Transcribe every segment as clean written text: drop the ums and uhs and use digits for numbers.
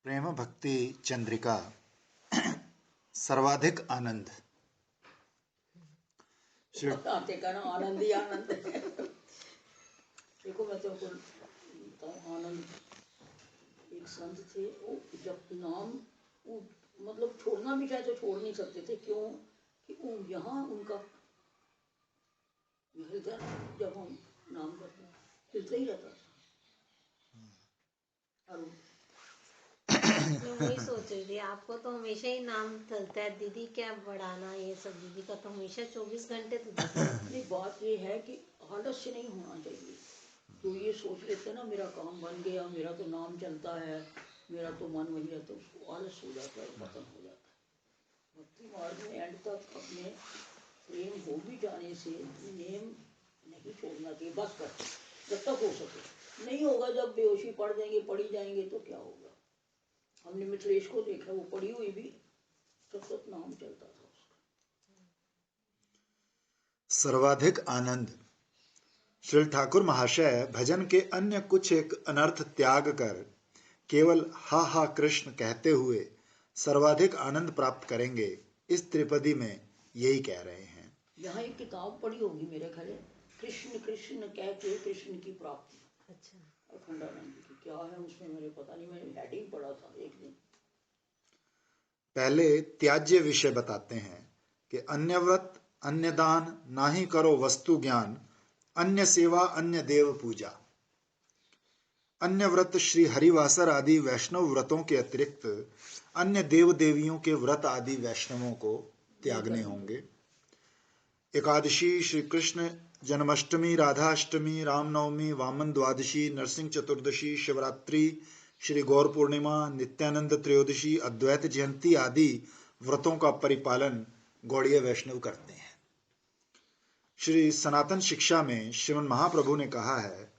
प्रेम भक्ति चंद्रिका सर्वाधिक आनंद। बताते का ना आनंद ही आनंद है। देखो मैं तुमको बताऊं, आनंद एक संत थे, वो जब नाम वो मतलब छोड़ना भी चाहे तो छोड़ नहीं सकते थे। क्यों कि वो यहाँ उनका हृदय जब हम नाम करते हैं हिलता ही रहता था। और मैं वही सोच रही थी, आपको तो हमेशा ही नाम चलता है, दीदी क्या बढ़ाना ये सब, दीदी का तो हमेशा 24 घंटे तो नहीं, बात ये है कि आलस्य नहीं होना चाहिए। तो ये सोच लेते हैं ना मेरा काम बन गया, मेरा तो नाम चलता है, मेरा तो मन वही रहता है, उसको आलस हो जाता है, पतन हो जाता है। भक्ति मार्ग में एंड तक अपने प्रेम हो भी जाने से नेम नहीं छोड़ना चाहिए, बस कर जब तक हो सके। नहीं होगा, जब बेहोशी पड़ जाएंगे, पड़ी जाएंगे तो क्या होगा। हमने मिथिलेश को देखा, वो पड़ी हुई भी सतत नाम चलता था उसका। सर्वाधिक आनंद। श्री ठाकुर महाशय भजन के अन्य कुछ एक अनर्थ त्याग कर केवल हा हा कृष्ण कहते हुए सर्वाधिक आनंद प्राप्त करेंगे, इस त्रिपदी में यही कह रहे हैं। यहाँ एक किताब पढ़ी होगी मेरे ख्याल, कृष्ण कृष्ण कह के कृष्ण की प्राप्ति। अच्छा, अखंडानंद की क्या है उसमें, मेरे पता नहीं, मैंने हेडिंग पढ़ा था एक दिन। पहले त्याज्य विषय बताते हैं कि अन्य व्रत अन्य दान नाही करो वस्तु ज्ञान, अन्य सेवा अन्य देव पूजा। अन्य व्रत श्री हरिवासर आदि वैष्णव व्रतों के अतिरिक्त अन्य देव देवियों के व्रत आदि वैष्णवों को त्यागने होंगे। एकादशी श्री कृष्ण जन्माष्टमी, राधाष्टमी, रामनवमी, वामन द्वादशी, नरसिंह चतुर्दशी, शिवरात्रि, श्री गौर पूर्णिमा, नित्यानंद त्रयोदशी, अद्वैत जयंती आदि व्रतों का परिपालन गौड़ीय वैष्णव करते हैं। श्री सनातन शिक्षा में श्रीमन महाप्रभु ने कहा है,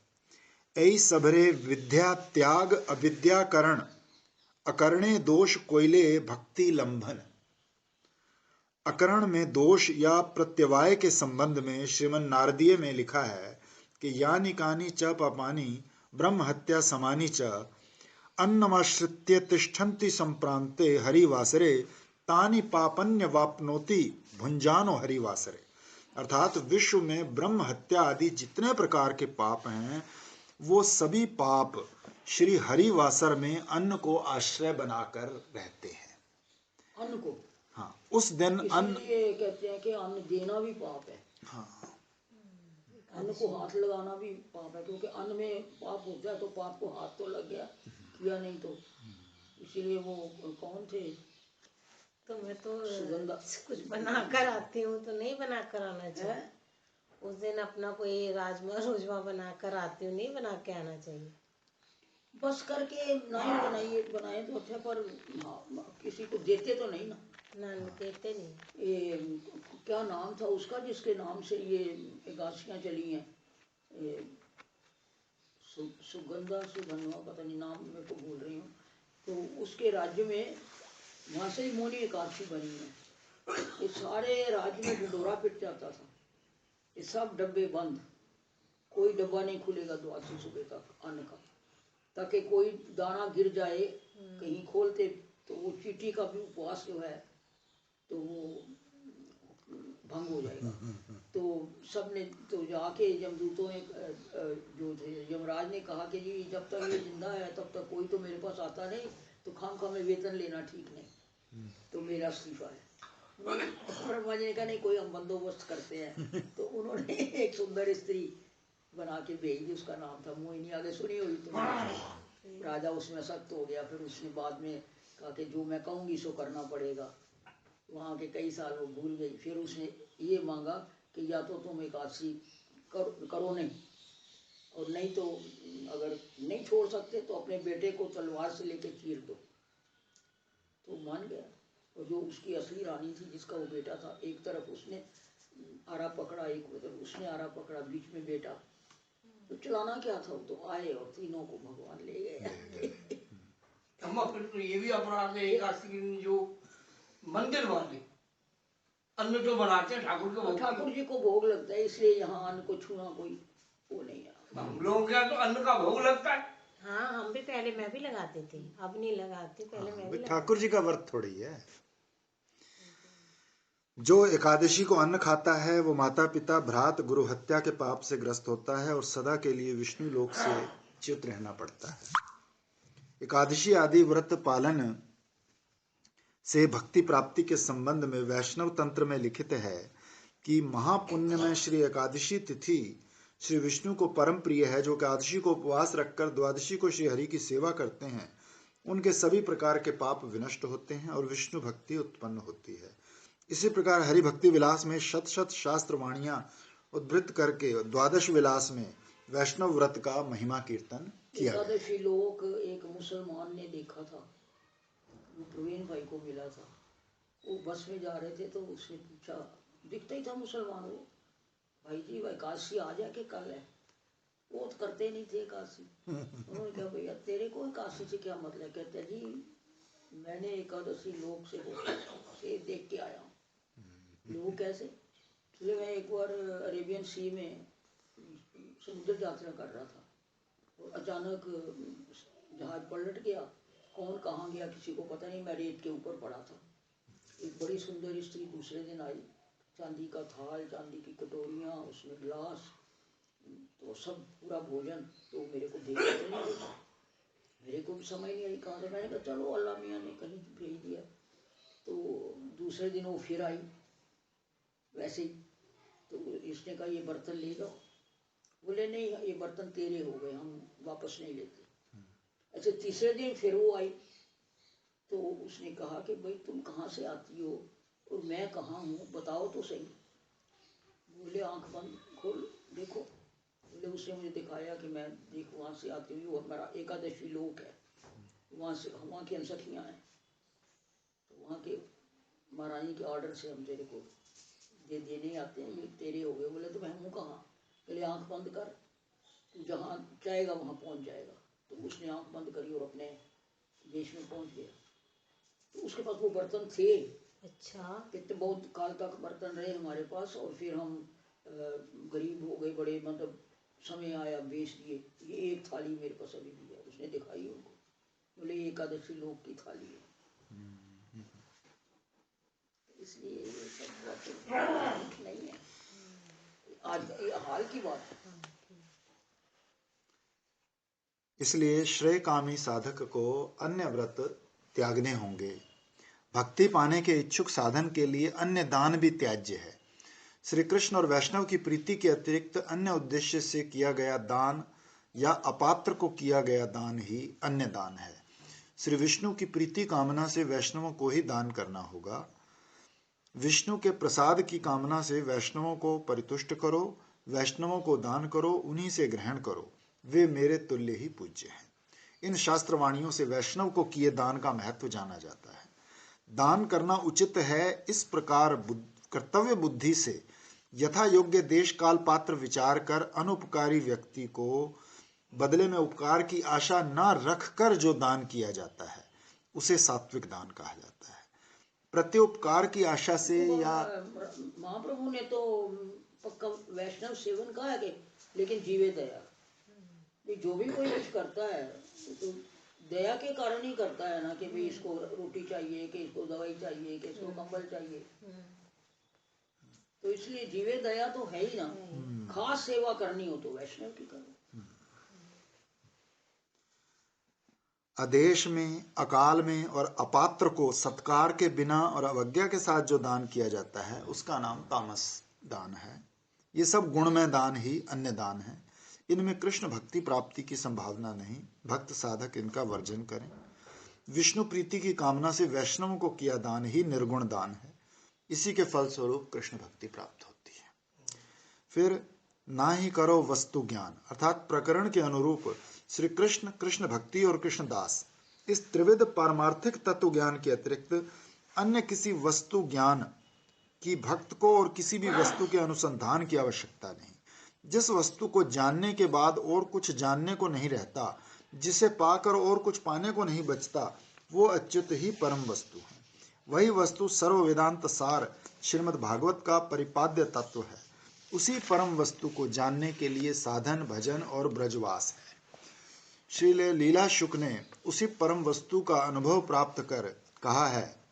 ऐ सबरे विद्या त्याग अविद्याकरण, अकरणे दोष कोयले भक्ति लंभन। अकरण में दोष या प्रत्यवाय के संबंध में श्रीमन नारदीय में लिखा है कि यानि कानि च पापानि ब्रह्म हत्या समानि च, अन्नमाश्रित्य तिष्ठन्ति संप्रांते हरिवासरे, तानि पापन्य वापनोति भुंजानो हरिवासरे। अर्थात विश्व में ब्रह्म हत्या आदि जितने प्रकार के पाप हैं, वो सभी पाप श्री हरिवासर में अन्न को आश्रय बनाकर रहते हैं। अन्न को, हाँ, उस दिन अन्न, इसलिए कहते हैं कि अन्न देना भी पाप है। हाँ, अन्न को हाथ लगाना भी पाप है, क्योंकि अन्न में पाप होता है तो पाप को हाथ तो लग गया, किया नहीं तो। इसीलिए वो कौन थे, तो मैं तो सुगंधा कुछ बनाकर आती हूँ तो नहीं बनाकर आना चाहिए। है। उस दिन अपना कोई राजमा रोजमा बनाकर आती हूँ, नहीं बना के आना चाहिए। बस करके नहीं बनाइए, बनाए तो अच्छा, पर किसी को देते तो नहीं ना। ना देते नहीं। ये क्या नाम था उसका जिसके नाम से ये एकादशियाँ चली हैं, ये सुगंधा सुगंधा, पता नहीं नाम मेरे को भूल रही हूँ। तो उसके राज्य में वहाँ से ही मोनी एकादशी बनी है। ये सारे राज्य में ढिंढोरा पिट जाता था, ये सब डब्बे बंद, कोई डब्बा नहीं खुलेगा द्वादशी सुबह तक अन्न का, ताकि कोई दाना गिर जाए कहीं खोलते तो वो चींटी का भी उपवास जो है तो वो भंग हो जाएगा। तो सबने तो जाके यमदूतों ने जो थे यमराज ने कहा कि जी जब तक ये जिंदा है तब तक कोई तो मेरे पास आता नहीं, तो खामखा में वेतन लेना ठीक नहीं, तो मेरा इस्तीफा है। ब्रह्मा जी ने कहा नहीं, कोई हम बंदोबस्त करते हैं। तो उन्होंने एक सुंदर स्त्री बना के भेज दी, उसका नाम था मोहिनी। आगे सुनी हुई तुमने। राजा उसमें सख्त हो गया, फिर उसने बाद में कहा कि जो मैं कहूँगी सो करना पड़ेगा। वहाँ के कई साल वो भूल गई। फिर उसने ये मांगा कि या तो तुम एकादशी करो नहीं, और नहीं तो अगर नहीं छोड़ सकते तो अपने बेटे को तलवार से लेके चीर दो। तो मान गया। और जो उसकी असली रानी थी जिसका वो बेटा था, एक तरफ उसने आरा पकड़ा, एक तरफ उसने आरा पकड़ा, बीच में बेटा। तो चलाना क्या था, वो तो आए और तीनों को भगवान ले गए। फिर तो ये भी अपराध है एकादशी के दिन जो मंदिर वाले अन्न जो बनाते हैं ठाकुर को, ठाकुर जी को भोग लगता है, इसलिए यहाँ अन्न को छूना कोई वो नहीं है। हम लोगों के यहाँ तो अन्न का भोग लगता है। हाँ हम भी पहले, मैं भी लगाती थी, अब नहीं लगाती, पहले मैं भी ठाकुर जी का व्रत थोड़ी है। जो एकादशी को अन्न खाता है वो माता पिता भ्रात गुरु हत्या के पाप से ग्रस्त होता है और सदा के लिए विष्णु लोक से च्युत रहना पड़ता है। एकादशी आदि व्रत पालन से भक्ति प्राप्ति के संबंध में वैष्णव तंत्र में लिखित है कि महापुण्य में श्री एकादशी तिथि श्री विष्णु को परम प्रिय है। जो एकादशी को उपवास रखकर द्वादशी को श्री हरि की सेवा करते हैं उनके सभी प्रकार के पाप विनष्ट होते हैं और विष्णु भक्ति उत्पन्न होती है। इसी प्रकार हरि भक्ति विलास में शत शत शास्त्र वाणियां उद्धृत करके द्वादश विलास में वैष्णव व्रत का महिमा कीर्तन किया गया। एकादशी लोक एक मुसलमान ने देखा था, वो प्रवीण भाई को मिला था। वो बस में जा रहे थे तो उसने पूछा, दिखता ही था मुसलमान वो, भाई जी भाई एकादशी आज है कि कल है? वो तो करते नहीं थे एकादशी। उन्होंने कहा भैया तेरे को एकादशी से क्या मतलब? कहते जी मैंने एकादशी लोक से देख के आया हूँ। लोग कैसे? इसलिए मैं एक बार अरेबियन सी में समुद्र यात्रा कर रहा था और अचानक जहाज पलट गया। कौन कहाँ गया किसी को पता नहीं। मैं रेत के ऊपर पड़ा था। एक बड़ी सुंदर स्त्री दूसरे दिन आई, चांदी का थाल, चांदी की कटोरियाँ, उसमें गिलास, तो सब पूरा भोजन। तो मेरे को देख के नहीं देखा, मेरे को भी समझ नहीं आई कहाँ था। मैंने कहा चलो अल्लाह मियाँ ने कहीं भेज दिया। तो दूसरे दिन वो फिर आई वैसे ही। तो इसने कहा ये बर्तन ले जाओ। बोले नहीं ये बर्तन तेरे हो गए, हम वापस नहीं लेते। अच्छा तीसरे दिन फिर वो आई तो उसने कहा कि भाई तुम कहाँ से आती हो और मैं कहाँ हूँ बताओ तो सही। बोले आंख बंद खोल देखो। बोले उसने मुझे दिखाया कि मैं देखो वहाँ से आती हूँ और मेरा एकादशी लोक है, वहाँ से वहाँ की अनसखियाँ हैं, तो वहाँ के महारानी के ऑर्डर से हम तेरे को ये देने आते हैं, ये तेरे हो गए। बोले तो मैं हूँ कहाँ? पहले आंख बंद कर, तू जहाँ चाहेगा वहाँ पहुँच जाएगा। तो उसने आंख बंद करी और अपने देश में पहुँच गया। तो उसके पास वो बर्तन थे। अच्छा, कितने बहुत काल तक बर्तन रहे हमारे पास और फिर हम गरीब हो गए बड़े, मतलब समय आया बेच दिए। ये एक थाली मेरे पास अभी भी है, उसने दिखाई उनको। बोले ये एकादशी लोक की थाली है। इसलिए ये सब बातें नहीं है, आज ये हाल की बात है। इसलिए श्रेय कामी साधक को अन्य व्रत त्यागने होंगे। भक्ति पाने के इच्छुक साधन के लिए अन्य दान भी त्याज्य है। श्री कृष्ण और वैष्णव की प्रीति के अतिरिक्त अन्य उद्देश्य से किया गया दान या अपात्र को किया गया दान ही अन्य दान है। श्री विष्णु की प्रीति कामना से वैष्णवों को ही दान करना होगा। विष्णु के प्रसाद की कामना से वैष्णवों को परितुष्ट करो, वैष्णवों को दान करो, उन्हीं से ग्रहण करो, वे मेरे तुल्य ही पूज्य हैं। इन शास्त्रवाणियों से वैष्णव को किए दान का महत्व जाना जाता है। दान करना उचित है, इस प्रकार कर्तव्य बुद्धि से यथा योग्य देश काल पात्र विचार कर अनुपकारी व्यक्ति को बदले में उपकार की आशा न रखकर जो दान किया जाता है उसे सात्विक दान कहा जाता है। प्रत्युपकार की आशा से या महाप्रभु ने तो पक्का वैष्णव सेवन कहा है कि लेकिन जीवे दया। ये जो भी कोई कुछ करता है तो दया के कारण ही करता है ना, कि भाई इसको रोटी चाहिए, कि इसको दवाई चाहिए, कि इसको कंबल चाहिए। तो इसलिए जीवे दया तो है ही ना। खास सेवा करनी हो तो वैष्णव की करो। आदेश में, अकाल में और अपात्र को सत्कार के बिना और अवज्ञा के साथ जो दान किया जाता है उसका नाम तामस दान है। ये सब गुणमय दान ही अन्य दान है। इनमें कृष्ण भक्ति प्राप्ति की संभावना नहीं। भक्त साधक इनका वर्जन करें। विष्णु प्रीति की कामना से वैष्णवों को किया दान ही निर्गुण दान है। इसी के फलस्वरूप कृष्ण भक्ति प्राप्त होती है। फिर ना ही करो वस्तु ज्ञान, अर्थात प्रकरण के अनुरूप श्री कृष्ण, कृष्ण भक्ति और कृष्णदास, इस त्रिविध पारमार्थिक तत्व ज्ञान के अतिरिक्त अन्य किसी वस्तु ज्ञान की भक्त को और किसी भी वस्तु के अनुसंधान की आवश्यकता नहीं। जिस वस्तु को जानने के बाद और कुछ जानने को नहीं रहता, जिसे पाकर और कुछ पाने को नहीं बचता, वो अच्युत ही परम वस्तु है। वही वस्तु सर्व वेदांत सार श्रीमद् भागवत का परिपाद्य तत्व है। उसी परम वस्तु को जानने के लिए साधन, भजन और ब्रजवास है। श्री लीला शुक ने उसी परम वस्तु का अनुभव प्राप्त कर कहा है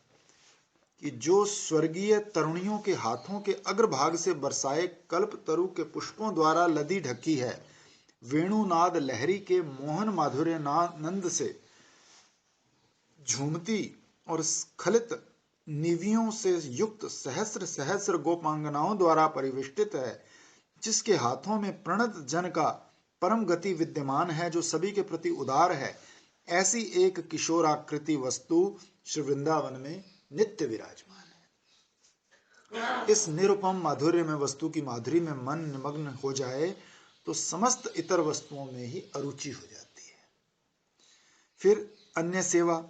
कि जो स्वर्गीय तरुणियों के हाथों के अग्रभाग से बरसाए कल्प तरु के पुष्पों द्वारा लदी ढकी है, वेणुनाद लहरी के मोहन माधुर्य नंद से झूमती और स्खलित निवियों से युक्त सहस्र सहस्र गोपांगनाओं द्वारा परिवेष्टित है, जिसके हाथों में प्रणत जन का परम गति विद्यमान है, जो सभी के प्रति उदार है, ऐसी एक किशोराकृति वस्तु श्री वृंदावन में नित्य विराजमान है। इस निरुपम माधुर्य में वस्तु की माधुरी में मन निमग्न हो जाए तो समस्त इतर वस्तुओं में ही अरुचि हो जाती है। फिर अन्य सेवा,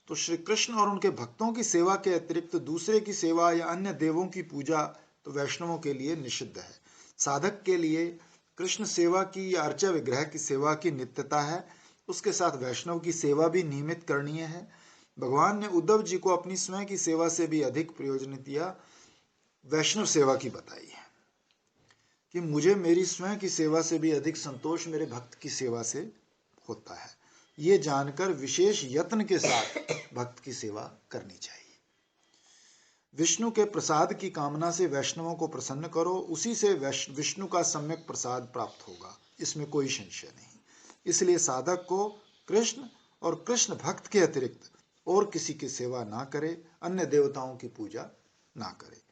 तो श्री कृष्ण और उनके भक्तों की सेवा के अतिरिक्त दूसरे की सेवा या अन्य देवों की पूजा तो वैष्णवों के लिए निषिद्ध है। साधक के लिए कृष्ण सेवा की या अर्चा विग्रह की सेवा की नित्यता है, उसके साथ वैष्णव की सेवा भी नियमित करनीय है। भगवान ने उद्धव जी को अपनी स्वयं की सेवा से भी अधिक प्रयोजनीयता वैष्णव सेवा की बताई है कि मुझे मेरी स्वयं की सेवा से भी अधिक संतोष मेरे भक्त की सेवा से होता है। ये जानकर विशेष यत्न के साथ भक्त की सेवा करनी चाहिए। विष्णु के प्रसाद की कामना से वैष्णवों को प्रसन्न करो, उसी से विष्णु का सम्यक प्रसाद प्राप्त होगा, इसमें कोई संशय नहीं। इसलिए साधक को कृष्ण और कृष्ण भक्त के अतिरिक्त और किसी की सेवा ना करे, अन्य देवताओं की पूजा ना करे।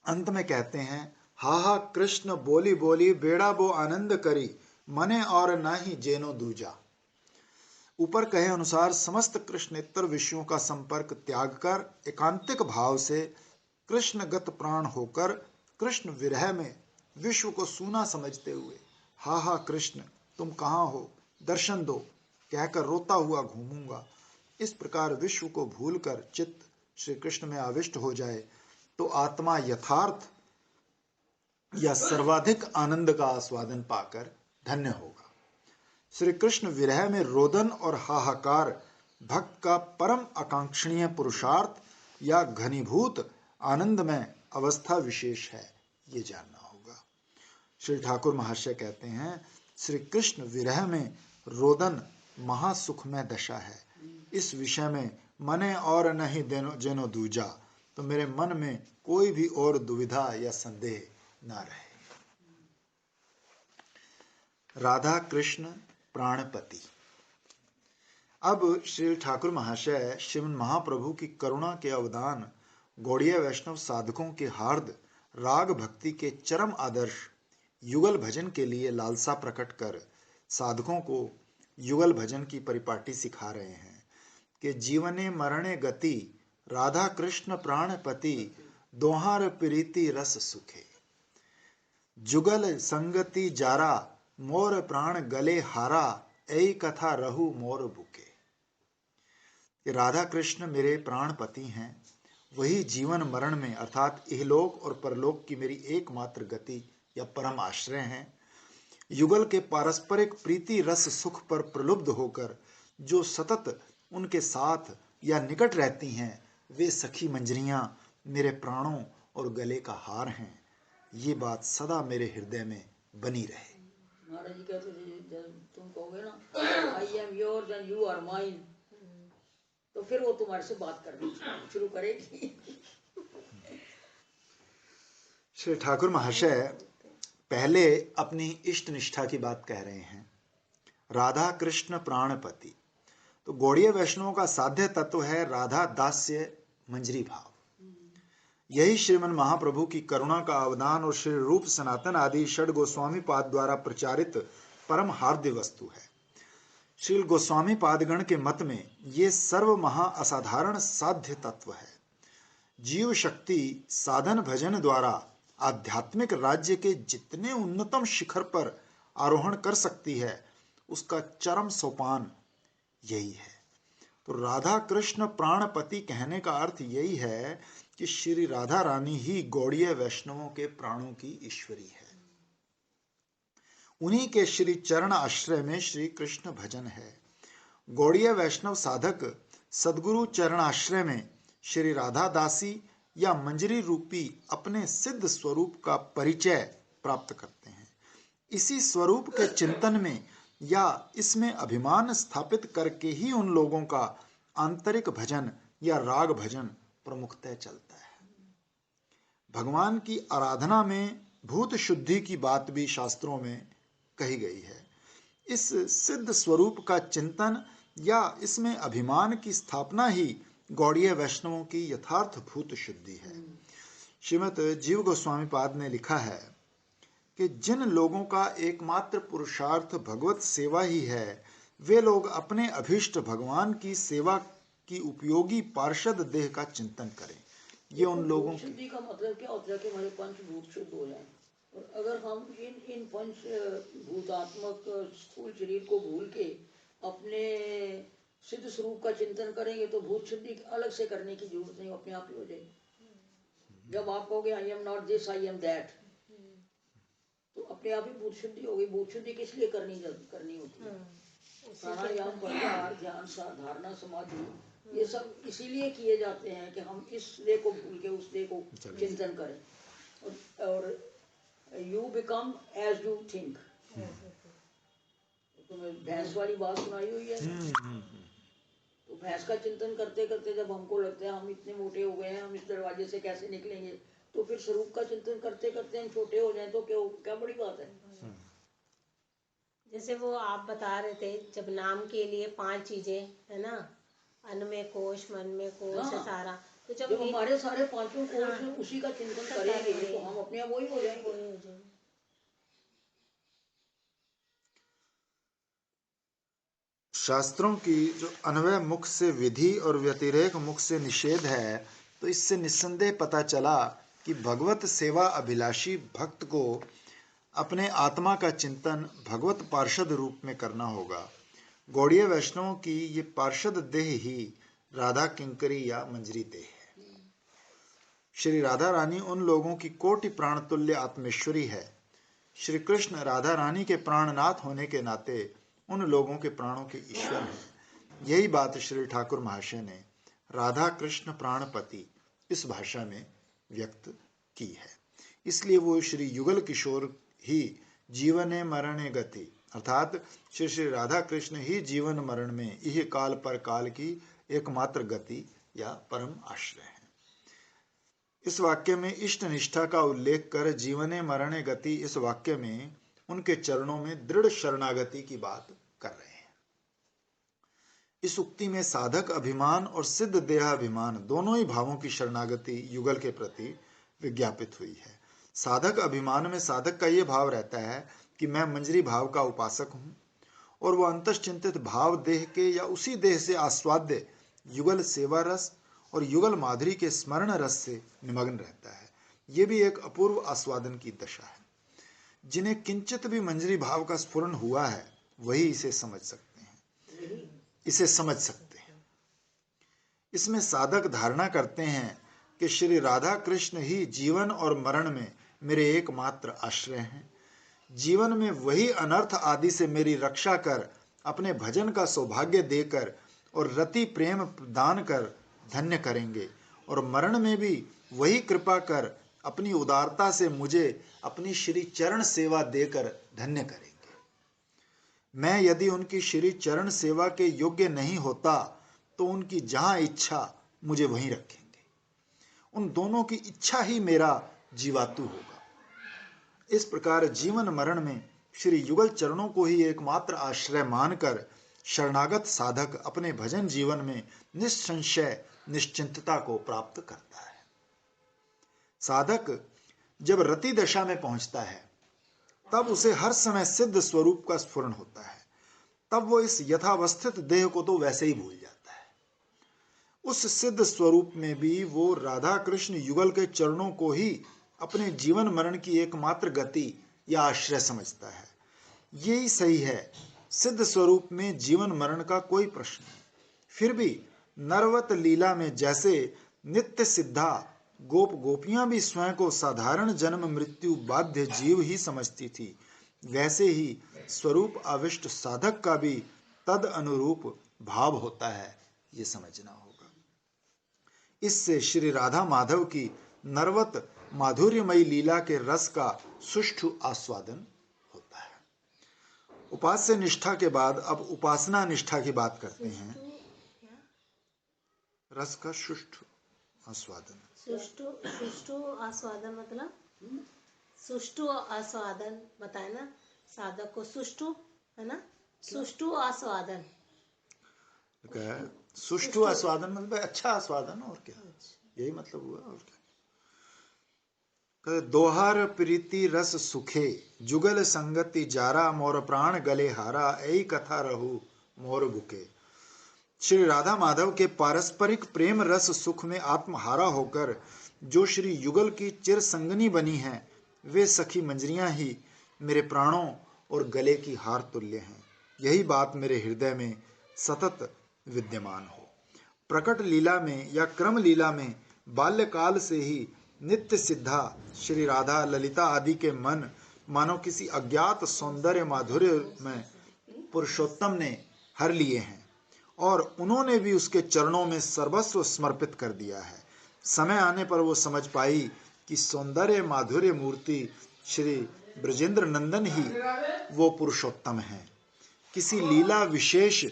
अंत में कहते हैं, हा हा कृष्ण बोली बोली बेड़ा बो आनंद करी, मने और नाही जेनो दूजा। ऊपर कहे अनुसार समस्त कृष्णेतर विषयों का संपर्क त्याग कर एकांतिक भाव से कृष्णगत प्राण होकर कृष्ण विरह में विश्व को सूना समझते हुए हा हा कृष्ण तुम कहाँ हो, दर्शन दो कहकर रोता हुआ घूमूंगा, इस प्रकार विश्व को भूलकर चित्त श्री कृष्ण में आविष्ट हो जाए तो आत्मा यथार्थ या सर्वाधिक आनंद का आस्वादन पाकर धन्य होगा। श्री कृष्ण विरह में रोदन और हाहाकार भक्त का परम आकांक्षणीय पुरुषार्थ या घनीभूत आनंदमय अवस्था विशेष है, ये जानना होगा। श्री ठाकुर महाशय कहते हैं, श्री कृष्ण विरह में रोदन महासुखमय दशा है। इस विषय में मने और नहीं जेनो दूजा, तो मेरे मन में कोई भी और दुविधा या संदेह ना रहे। राधा कृष्ण प्राणपति। अब श्री ठाकुर महाशय श्रीमन महाप्रभु की करुणा के अवदान, गौड़ीय वैष्णव साधकों के हार्द राग भक्ति के चरम आदर्श युगल भजन के लिए लालसा प्रकट कर साधकों को युगल भजन की परिपाटी सिखा रहे हैं कि जीवने मरणे गति राधा कृष्ण प्राणपति दोहार प्रीति रस सुखे, जुगल संगति जारा मोर प्राण गले हारा, ऐ कथा रहु मोर बुके। राधा कृष्ण मेरे प्राणपति हैं, वही जीवन मरण में अर्थात इहलोक और परलोक की मेरी एकमात्र गति या परम आश्रय हैं। युगल के पारस्परिक प्रीति रस सुख पर प्रलुब्ध होकर जो सतत उनके साथ या निकट रहती हैं, वे सखी मंजरियां मेरे प्राणों और गले का हार हैं। ये बात सदा मेरे हृदय में बनी रहे। महाराज जी कहते थे, जब तुम कहोगे ना I am yours and you are mine, तो फिर वो तुम्हारे से बात करनी शुरू करेगी। श्री ठाकुर महाशय पहले अपनी इष्ट निष्ठा की बात कह रहे हैं। राधा कृष्ण प्राणपति, तो गौड़ीय वैष्णवों का साध्य तत्व है राधा दास्य मंजरी भाव। यही श्रीमन महाप्रभु की करुणा का अवदान और श्री रूप सनातन आदि षड गोस्वामी पाद द्वारा प्रचारित परम हार्दिक वस्तु है। श्री गोस्वामी पादगण के मत में ये सर्व महा असाधारण साध्य तत्व है। जीव शक्ति साधन भजन द्वारा आध्यात्मिक राज्य के जितने उन्नतम शिखर पर आरोहण कर सकती है, उसका चरम सोपान यही है। तो राधा कृष्ण प्राणपति कहने का अर्थ यही है कि श्री राधा रानी ही गौड़ीय वैष्णवों के प्राणों की ईश्वरी है। उन्हीं के श्री चरण आश्रय में श्री कृष्ण भजन है। गौड़ीय वैष्णव साधक सदगुरु चरण आश्रय में श्री राधा दासी या मंजरी रूपी अपने सिद्ध स्वरूप का परिचय प्राप्त करते हैं। इसी स्वरूप के चिंतन में या इसमें अभिमान स्थापित करके ही उन लोगों का आंतरिक भजन या राग भजन प्रमुखतः चलता है। भगवान की आराधना में भूत शुद्धि की बात भी शास्त्रों में कही गई है। इस सिद्ध स्वरूप का चिंतन या इसमें अभिमान की स्थापना ही गौड़ीय वैष्णवों की यथार्थ भूत शुद्धि है। श्रीमद जीव गोस्वामी पाद ने लिखा है कि जिन लोगों का एकमात्र पुरुषार्थ भगवत सेवा ही है, वे लोग अपने अभीष्ट भगवान की सेवा की उपयोगी पार्षद देह का चिंतन करें। ये उन लोगों की शुद्धि का मतलब क्या होता है कि हमारे पंचभूत शुद्ध हो जाए। और अगर हम इन पंच भूतात्मक स्थूल शरीर को भूल के अपने सिद्ध स्वरूप का चिंतन करेंगे तो भूत शुद्धि अलग से करने की जरूरत नहीं, अपने आप ही हो जाएगी। जब आप कहोगे I am not this I am that, तो अपने आप ही भूत शुद्धि होगी। भूत शुद्धि किस लिए करनी होती है? प्राणायाम, प्रत्याहार, ध्यान, धारणा, समाधि, ये सब इसीलिए किए जाते हैं कि हम इस देह को भूल के उस देह को चिंतन करें। और you become as you think. तुम्हें भैंस वाली बात सुनाई हुई है। तो भैंस का चिंतन करते करते जब हमको लगता है हम इतने मोटे हो गए हैं, हम इस दरवाजे से कैसे निकलेंगे, तो फिर स्वरूप का चिंतन करते करते हम छोटे हो जाएं तो क्या बड़ी बात है। जैसे वो आप बता रहे थे, जब नाम के लिए 5 चीजें है ना, अन्न में कोश, मन में कोश है सारा, तो जब हमारे सारे पांचों कोश उसी का चिंतन करेंगे तो हम अपने आप वही हो जाएंगे। शास्त्रों की जो अन्वय मुख से विधि और व्यतिरेक मुख से निषेध है, तो इससे निस्संदेह पता चला कि भगवत सेवा अभिलाषी भक्त को अपने आत्मा का चिंतन भगवत पार्षद रूप में करना होगा। गौड़ीय वैष्णवों की ये पार्षद देह ही राधा किंकरी या मंजरी देह है। श्री राधा रानी उन लोगों की कोटि प्राण तुल्य आत्मेश्वरी है। श्री कृष्ण राधा रानी के प्राणनाथ होने के नाते उन लोगों के प्राणों के ईश्वर हैं। यही बात श्री ठाकुर महाशय ने राधा कृष्ण प्राणपति इस भाषा में व्यक्त की है। इसलिए वो श्री युगल किशोर ही जीवने मरणे गति, अर्थात श्री श्री राधा कृष्ण ही जीवन मरण में यह काल पर काल की एकमात्र गति या परम आश्रय है। इस वाक्य में इष्ट निष्ठा का उल्लेख कर जीवने मरणे गति, इस वाक्य में उनके चरणों में दृढ़ शरणागति की बात कर रहे हैं। इस उक्ति में साधक अभिमान और सिद्ध देहाभिमान दोनों ही भावों की शरणागति युगल के प्रति विज्ञापित हुई है। साधक अभिमान में साधक का यह भाव रहता है कि मैं मंजरी भाव का उपासक हूं, और वह अंतश्चिंतित भाव देह के या उसी देह से आस्वाद्य युगल सेवा रस और युगल माधुरी के स्मरण रस से निमग्न रहता है। यह भी एक अपूर्व आस्वादन की दशा है। जिन्हें किंचित भी मंजरी भाव का स्फुरन हुआ है वही इसे समझ सकते हैं। इसमें साधक धारणा करते हैं कि श्री राधा कृष्ण ही जीवन और मरण में मेरे एकमात्र आश्रय हैं। जीवन में वही अनर्थ आदि से मेरी रक्षा कर, अपने भजन का सौभाग्य देकर और रति प्रेम प्रदान कर धन्य करेंगे, और मरण में भी वही कृपा कर अपनी उदारता से मुझे अपनी श्री चरण सेवा देकर धन्य करेंगे। मैं यदि उनकी श्री चरण सेवा के योग्य नहीं होता तो उनकी जहां इच्छा मुझे वहीं रखेंगे। उन दोनों की इच्छा ही मेरा जीवातु होगा। इस प्रकार जीवन मरण में श्री युगल चरणों को ही एकमात्र आश्रय मानकर शरणागत साधक अपने भजन जीवन में निस्संशय निश्चिंतता को प्राप्त करता है। साधक जब रति दशा में पहुंचता है तब उसे हर समय सिद्ध स्वरूप का स्फुरन होता है। तब वो इस यथावस्थित देह को तो वैसे ही भूल जाता है। उस सिद्ध स्वरूप में भी वो राधा कृष्ण युगल के चरणों को ही अपने जीवन मरण की एकमात्र गति या आश्रय समझता है। यही सही है। सिद्ध स्वरूप में जीवन मरण का कोई प्रश्न नहीं। फिर भी नरवत लीला में जैसे नित्य सिद्धा गोप गोपियां भी स्वयं को साधारण जन्म मृत्यु बाध्य जीव ही समझती थी, वैसे ही स्वरूप आविष्ट साधक का भी तद अनुरूप भाव होता है, ये समझना होगा। इससे श्री राधा माधव की नरवत माधुर्यमयी लीला के रस का सुष्ठु आस्वादन होता है। उपास्य निष्ठा के बाद अब उपासना निष्ठा की बात करते हैं। रस का सुष्ठु आस्वादन। सुष्ठु आस्वादन मतलब सुष्ठु आस्वादन बताए ना साधक को, सुष्ठु है ना, सुष्ठु आस्वादन। सुष्ठु आस्वादन मतलब अच्छा आस्वादन, और क्या, यही मतलब हुआ, और क्या। दोहार प्रीति रस सुखे, जुगल संगति जारा, मोर प्राण गले हारा, ऐ कथा रहू मोर बुके। श्री राधा माधव के पारस्परिक प्रेम रस सुख में आत्महारा होकर जो श्री युगल की चिर संगनी बनी हैं, वे सखी मंजरियां ही मेरे प्राणों और गले की हार तुल्य हैं। यही बात मेरे हृदय में सतत विद्यमान हो। प्रकट लीला में या क्रम लीला में बाल्यकाल से ही नित्य सिद्धा श्री राधा ललिता आदि के मन मानो किसी अज्ञात सौंदर्य माधुर्य में पुरुषोत्तम ने हर लिए हैं और उन्होंने भी उसके चरणों में सर्वस्व समर्पित कर दिया है। समय आने पर वो समझ पाई कि सौंदर्य माधुर्य मूर्ति श्री ब्रजेंद्र नंदन ही वो पुरुषोत्तम है। किसी लीला विशेष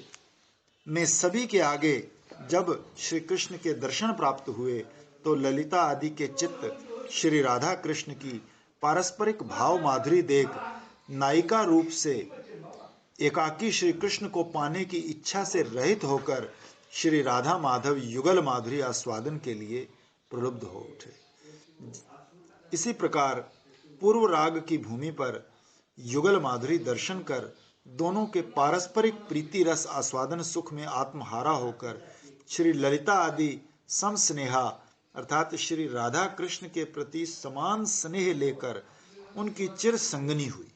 में सभी के आगे जब श्री कृष्ण के दर्शन प्राप्त हुए तो ललिता आदि के चित्त श्री राधा कृष्ण की पारस्परिक भाव माधुरी देख नायिका रूप से एकाकी श्री कृष्ण को पाने की इच्छा से रहित होकर श्री राधा माधव युगल माधुरी आस्वादन के लिए प्रलुब्ध हो उठे। इसी प्रकार पूर्व राग की भूमि पर युगल माधुरी दर्शन कर दोनों के पारस्परिक प्रीति रस आस्वादन सुख में आत्महारा होकर श्री ललिता आदि सम स्नेहा अर्थात श्री राधा कृष्ण के प्रति समान स्नेह लेकर उनकी चिर संगनी हुई।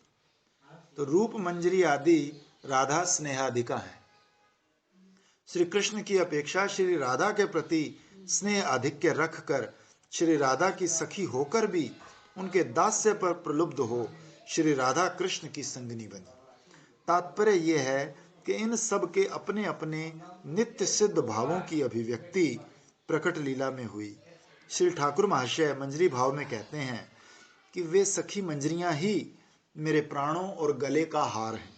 तो रूप मंजरी आदि राधा स्नेहाधिका है। श्री कृष्ण की अपेक्षा श्री राधा के प्रति स्नेह आधिक्य रखकर श्री राधा की सखी होकर भी उनके दास्य पर प्रलुब्ध हो श्री राधा कृष्ण की संगनी बनी। तात्पर्य यह है कि इन सब के अपने अपने नित्य सिद्ध भावों की अभिव्यक्ति प्रकट लीला में हुई। श्री ठाकुर महाशय मंजरी भाव में कहते हैं कि वे सखी मंजरियां ही मेरे प्राणों और गले का हार हैं।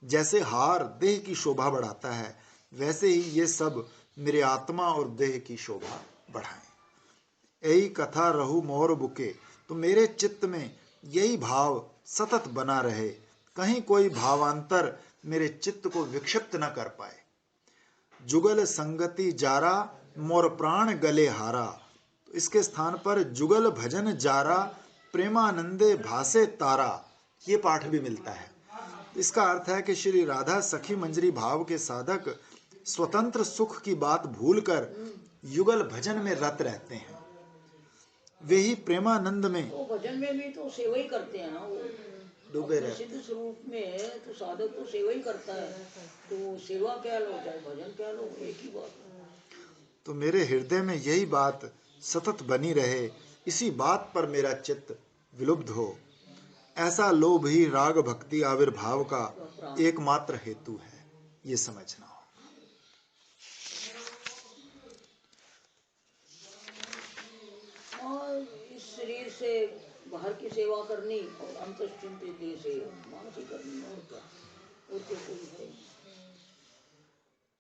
जैसे हार देह की शोभा बढ़ाता है, वैसे ही ये सब मेरे आत्मा और देह की शोभा बढ़ाएं। यही कथा रहू मोर बुके, तो मेरे चित्त में यही भाव सतत बना रहे, कहीं कोई भावांतर मेरे चित्त को विक्षिप्त न कर पाए। जुगल संगति जारा, मोर प्राण गले हारा, तो इसके स्थान पर जुगल भजन जारा, प्रेमानंदे भासे तारा, ये पाठ भी मिलता है। इसका अर्थ है कि श्री राधा सखी मंजरी भाव के साधक स्वतंत्र सुख की बात भूलकर युगल भजन में रत रहते हैं। वे ही प्रेमानंद में तो भजन में भी तो सेवा ही करते हैं ना, वो डूबे रहते। सिद्ध स्वरूप में तो साधक तो सेवा ही करता है, तो सेवा क्या लो चाहे भजन क्या लो, एक ही बात है। तो मेरे हृदय में यही बात सतत बनी रहे, इसी बात पर मेरा चित्त विलुब्ध हो, ऐसा लोभ ही राग भक्ति आविर्भाव का एकमात्र हेतु है, ये समझना हो। और इस शरीर से बाहर की सेवा करनी और अंतश्चिंतित देह से मानसिक करनी, और क्या, और क्या कोई है।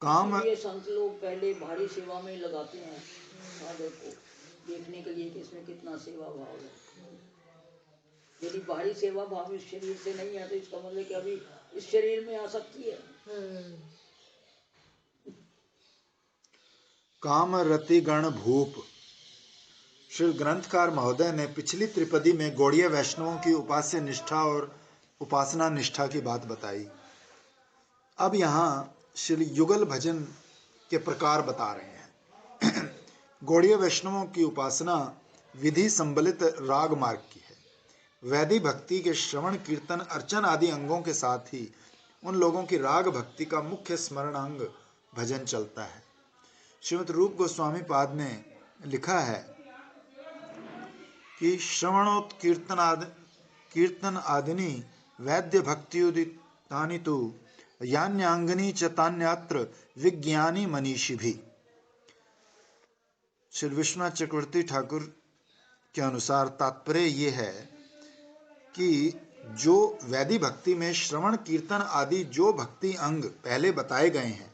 काम ये संत लोग पहले भारी सेवा में लगाते हैं साधक को देखने के लिए कि इसमें कितना सेवा भाव है। यदि बाहरी सेवा भाव इस शरीर से नहीं है तो इसका मतलब कि अभी इस शरीर में आ सकती है। काम रति गण भूप, श्री ग्रंथकार महोदय ने पिछली त्रिपदी में गौड़ीय वैष्णवों की उपास्य निष्ठा और उपासना निष्ठा की बात बताई। अब यहाँ श्री युगल भजन के प्रकार बता रहे हैं। गौड़ीय वैष्णवों की उपासना विधि संबलित राग मार्ग की है। वैदिक भक्ति के श्रवण कीर्तन अर्चन आदि अंगों के साथ ही उन लोगों की राग भक्ति का मुख्य स्मरण अंग भजन चलता है। श्रीमद रूप गोस्वामी पाद ने लिखा है कि कीर्तन आदिनी वैद्य भक्तियुदितानि तु यान्यांगनी च तान्यत्र विज्ञानी मनीषी भी। श्री विश्वनाथ चक्रवर्ती ठाकुर के अनुसार तात्पर्य ये है कि जो वैदिक भक्ति में श्रवण कीर्तन आदि जो भक्ति अंग पहले बताए गए हैं,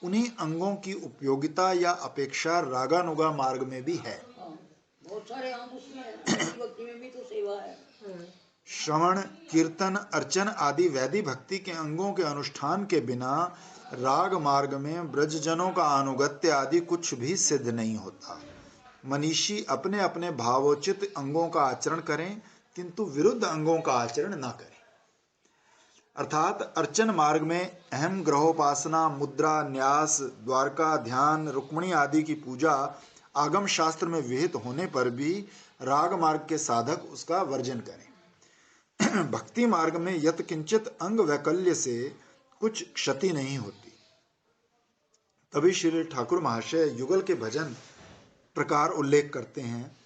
उन्हीं अंगों की उपयोगिता या अपेक्षा रागानुगा मार्ग में भी है। हाँ, बहुत सारे अंग उसमें है, वैदिक भक्ति में भी तो सेवा है। श्रवण कीर्तन अर्चन आदि वैदिक भक्ति के अंगों के अनुष्ठान के बिना राग मार्ग में ब्रजजनों का अनुगत्य आदि कुछ भी सिद्ध नहीं होता। मनीषी अपने अपने भावोचित अंगों का आचरण करें, किंतु विरुद्ध अंगों का आचरण न करें। अर्थात अर्चन मार्ग में अहम ग्रहोपासना, मुद्रा, न्यास, द्वारका, ध्यान, रुक्मिणी आदि की पूजा आगम शास्त्र में विहित होने पर भी राग मार्ग के साधक उसका वर्जन करें। भक्ति मार्ग में यत किंचित अंग वैकल्य से कुछ क्षति नहीं होती। तभी श्री ठाकुर महाशय युगल के भजन प्रकार उल्लेख करते हैं।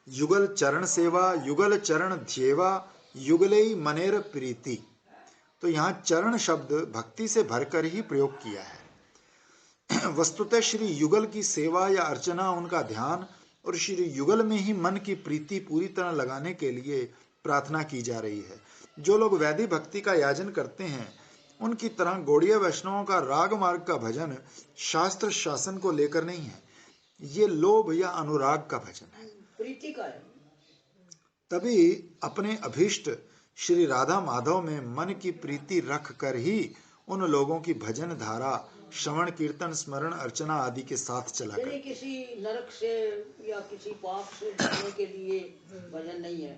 युगल चरण सेवा, युगल चरण ध्येवा, युगलई मनेर प्रीति। तो यहाँ चरण शब्द भक्ति से भरकर ही प्रयोग किया है। वस्तुतः श्री युगल की सेवा या अर्चना, उनका ध्यान और श्री युगल में ही मन की प्रीति पूरी तरह लगाने के लिए प्रार्थना की जा रही है। जो लोग वैदिक भक्ति का याजन करते हैं, उनकी तरह गौड़ीय वैष्णवों का राग मार्ग का भजन शास्त्र शासन को लेकर नहीं है, ये लोभ या अनुराग का भजन है, प्रीति का है। तभी अपने अभीष्ट श्री राधा माधव में मन की प्रीति रख कर ही उन लोगों की भजन धारा श्रवण कीर्तन स्मरण अर्चना आदि के साथ चला कर। यदि किसी नरक से या किसी पाप से बचने के लिए भजन नहीं है,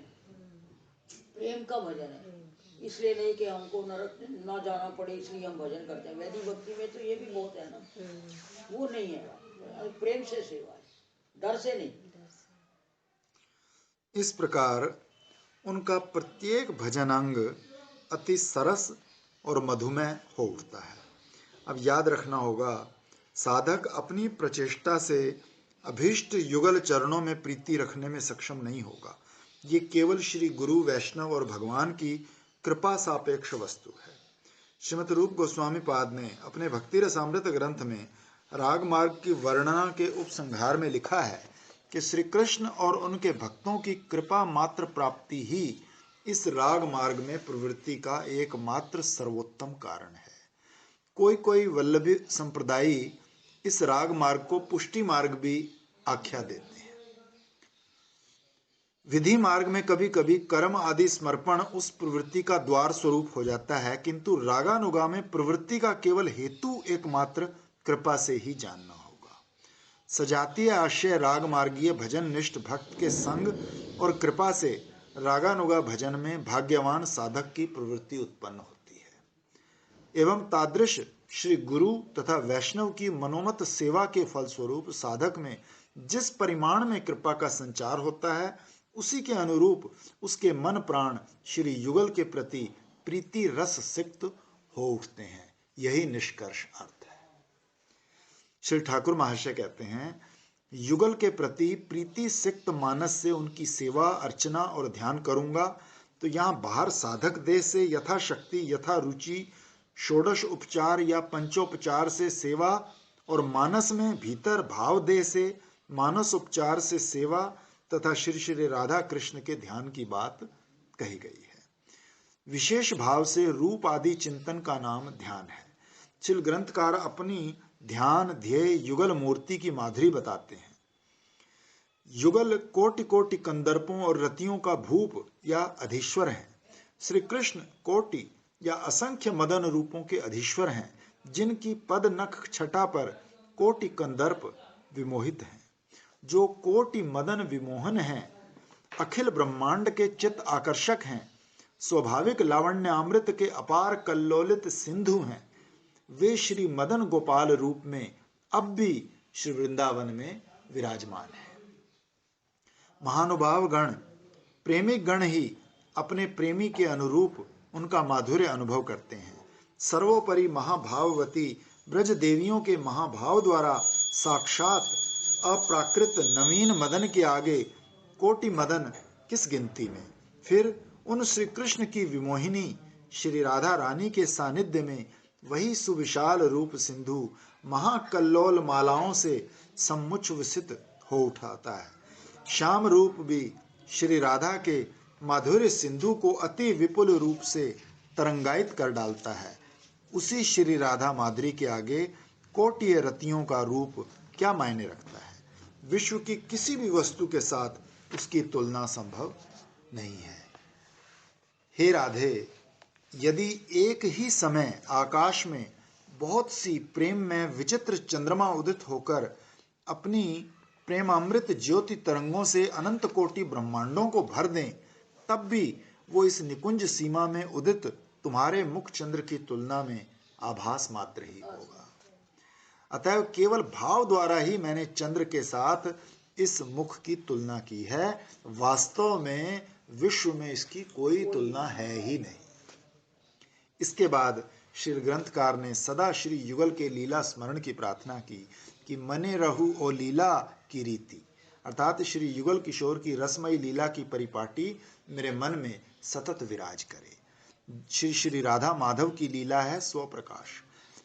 प्रेम का भजन है। इसलिए नहीं कि हमको नरक ना जाना पड़े इसलिए हम भजन करते हैं। वैदिक भक्ति में तो ये भी बहुत है ना, वो नहीं है, प्रेम से सेवा है, डर से नहीं। इस प्रकार उनका प्रत्येक भजनांग अति सरस और मधुमेह हो उठता है। अब याद रखना होगा, साधक अपनी प्रचेष्टा से अभीष्ट युगल चरणों में प्रीति रखने में सक्षम नहीं होगा। ये केवल श्री गुरु, वैष्णव और भगवान की कृपा सापेक्ष वस्तु है। श्रीमद् रूप गोस्वामी पाद ने अपने भक्ति रसामृत ग्रंथ में राग मार्ग की वर्णना के उपसंहार में लिखा है कि श्री कृष्ण और उनके भक्तों की कृपा मात्र प्राप्ति ही इस राग मार्ग में प्रवृत्ति का एकमात्र सर्वोत्तम कारण है। कोई कोई वल्लभी संप्रदायी इस राग मार्ग को पुष्टि मार्ग भी आख्या देते हैं। विधि मार्ग में कभी कभी कर्म आदि समर्पण उस प्रवृत्ति का द्वार स्वरूप हो जाता है, किंतु रागानुगा में प्रवृत्ति का केवल हेतु एकमात्र कृपा से ही जानना होगा। सजातीय आशय राग मार्गीय भजन निष्ठ भक्त के संग और कृपा से रागानुगा भजन में भाग्यवान साधक की प्रवृत्ति उत्पन्न होती है एवं तादृश श्री गुरु तथा वैष्णव की मनोमत सेवा के फलस्वरूप साधक में जिस परिमाण में कृपा का संचार होता है, उसी के अनुरूप उसके मन प्राण श्री युगल के प्रति प्रीति रस सिक्त हो उठते हैं। यही निष्कर्ष अर्थ है। श्री ठाकुर महाशय कहते हैं, युगल के प्रति प्रीति सिक्त मानस से उनकी सेवा अर्चना और ध्यान करूंगा तो यहाँ बाहर साधक देह से यथाशक्ति यथा रुचि षोडश उपचार या पंचोपचार से सेवा और मानस में भीतर भाव देह से मानस उपचार से सेवा तथा श्री श्री राधा कृष्ण के ध्यान की बात कही गई है। विशेष भाव से रूप आदि चिंतन का नाम ध्यान है। चिल ग्रंथकार अपनी ध्यान ध्येय युगल मूर्ति की माधुरी बताते हैं। युगल कोटि कोटि कंदर्पों और रतियों का भूप या अधीश्वर है। श्री कृष्ण कोटि या असंख्य मदन रूपों के अधीश्वर हैं, जिनकी पद नख छटा पर कोटि कंदर्प विमोहित हैं। जो कोटि मदन विमोहन हैं, अखिल ब्रह्मांड के चित्त आकर्षक हैं, स्वाभाविक लावण्य अमृत के अपार कल्लोलित सिंधु हैं, वे श्री मदन गोपाल रूप में अब भी श्री वृंदावन में विराजमान है। महानुभाव गण प्रेमिक गण ही अपने प्रेमी के अनुरूप उनका माधुर्य अनुभव करते हैं। सर्वोपरि महाभाववती ब्रज देवियों के महाभाव द्वारा साक्षात अप्राकृत नवीन मदन के आगे कोटि मदन किस गिनती में। फिर उन श्री कृष्ण की विमोहिनी श्री राधा रानी के सानिध्य में वही सुविशाल रूप सिंधु महाकल्लोल मालाओं से सम्मुच विसित हो उठाता है। श्याम रूप भी श्री राधा के माधुर्य सिंधु को अति विपुल रूप से तरंगायित कर डालता है, उसी श्री राधा माधुरी के आगे कोटि रतियों का रूप क्या मायने रखता है। विश्व की किसी भी वस्तु के साथ उसकी तुलना संभव नहीं है। हे राधे, यदि एक ही समय आकाश में बहुत सी प्रेम में विचित्र चंद्रमा उदित होकर अपनी प्रेमामृत ज्योति तरंगों से अनंत कोटि ब्रह्मांडों को भर दें, तब भी वो इस निकुंज सीमा में उदित तुम्हारे मुख चंद्र की तुलना में आभास मात्र ही होगा। अतएव केवल भाव द्वारा ही मैंने चंद्र के साथ इस मुख की तुलना की है। वास्तव में विश्व में इसकी कोई तुलना है ही नहीं। इसके बाद श्री ग्रंथकार ने सदा श्री युगल के लीला स्मरण की प्रार्थना की कि मने रहु ओ लीला की रीति, अर्थात श्री युगल किशोर की रसमयी लीला की परिपाटी मेरे मन में सतत विराज करे। श्री श्री राधा माधव की लीला है स्वप्रकाश,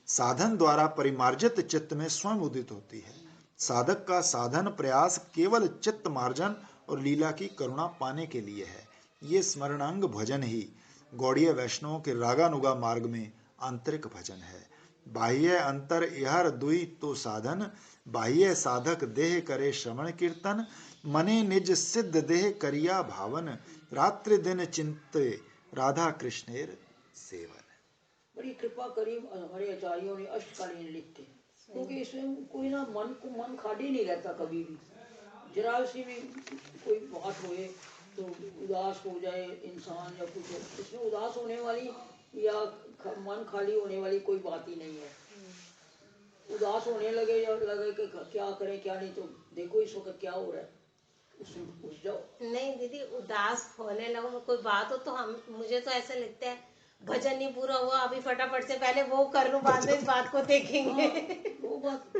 साधन द्वारा परिमार्जित चित्त में स्वयं उदित होती है। साधक का साधन प्रयास केवल चित्त मार्जन और लीला की करुणा पाने के लिए है। ये स्मरणांग भजन ही गौड़ीय वैष्णवों के रागानुगा मार्ग में आंतरिक भजन है। बाह्य अंतर यहर दुई तो साधन, बाह्य साधक देह करे श्रवण कीर्तन, मने निज सिद्ध देह करिया भावन, रात्रि दिन चिंते राधा कृष्णेर सेवन। बड़ी कृपा करी हमारे आचार्यों ने अष्टकालीन लिखते, क्योंकि इसमें कोई ना मन खाली नहीं रहता कभी भी। जरा सी भी कोई बात होए तो उदास हो जाए इंसान या कुछ, इसमें उदास होने वाली या मन खाली होने वाली कोई बात ही नहीं है। उदास होने लगे या लगे कि क्या करें क्या नहीं, तो देखो इस वक्त क्या हो रहा है, उसमें घुस जाओ। नहीं दीदी, उदास होने लगो कोई बात हो तो हम, मुझे तो ऐसा लगता है भजन नहीं पूरा हुआ, अभी फटाफट से पहले वो कर लूं, बाद में इस बात को देखेंगे। वो बात